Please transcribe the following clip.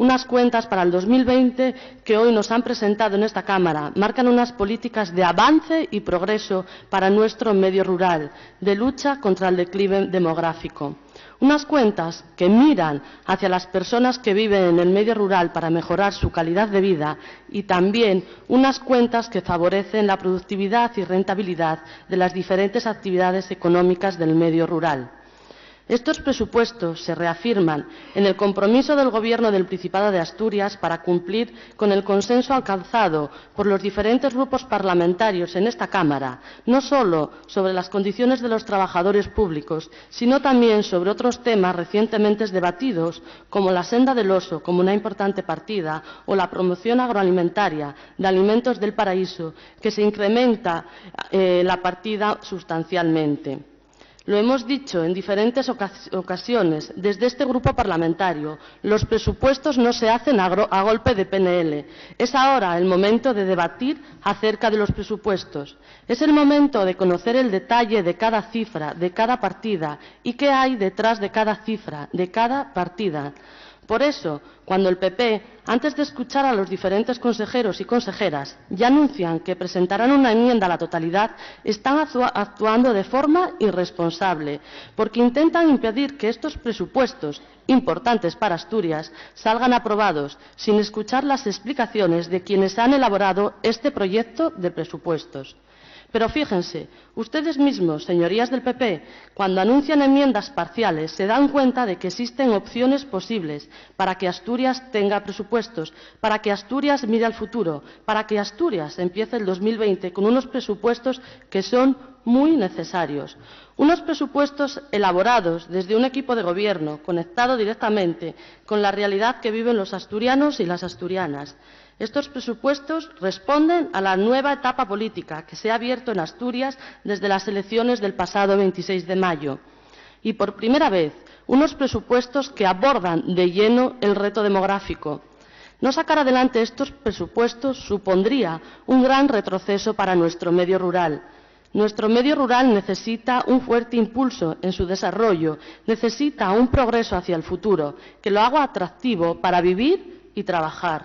unas cuentas para el 2020 que hoy nos han presentado en esta Cámara marcan unas políticas de avance y progreso para nuestro medio rural, de lucha contra el declive demográfico. Unas cuentas que miran hacia las personas que viven en el medio rural para mejorar su calidad de vida y también unas cuentas que favorecen la productividad y rentabilidad de las diferentes actividades económicas del medio rural. Estos presupuestos se reafirman en el compromiso del Gobierno del Principado de Asturias para cumplir con el consenso alcanzado por los diferentes grupos parlamentarios en esta Cámara, no solo sobre las condiciones de los trabajadores públicos, sino también sobre otros temas recientemente debatidos, como la senda del oso, como una importante partida, o la promoción agroalimentaria de alimentos del paraíso, que se incrementa la partida sustancialmente. Lo hemos dicho en diferentes ocasiones desde este grupo parlamentario, los presupuestos no se hacen a golpe de PNL. Es ahora el momento de debatir acerca de los presupuestos. Es el momento de conocer el detalle de cada cifra, de cada partida y qué hay detrás de cada cifra, de cada partida. Por eso, cuando el PP, antes de escuchar a los diferentes consejeros y consejeras, ya anuncian que presentarán una enmienda a la totalidad, están actuando de forma irresponsable, porque intentan impedir que estos presupuestos, importantes para Asturias, salgan aprobados, sin escuchar las explicaciones de quienes han elaborado este proyecto de presupuestos. Pero fíjense, ustedes mismos, señorías del PP, cuando anuncian enmiendas parciales, se dan cuenta de que existen opciones posibles para que Asturias tenga presupuestos, para que Asturias mire al futuro, para que Asturias empiece el 2020 con unos presupuestos que son muy necesarios. Unos presupuestos elaborados desde un equipo de gobierno, conectado directamente con la realidad que viven los asturianos y las asturianas. Estos presupuestos responden a la nueva etapa política que se ha abierto en Asturias desde las elecciones del pasado 26 de mayo. Y por primera vez, unos presupuestos que abordan de lleno el reto demográfico. No sacar adelante estos presupuestos supondría un gran retroceso para nuestro medio rural. Nuestro medio rural necesita un fuerte impulso en su desarrollo, necesita un progreso hacia el futuro, que lo haga atractivo para vivir y trabajar.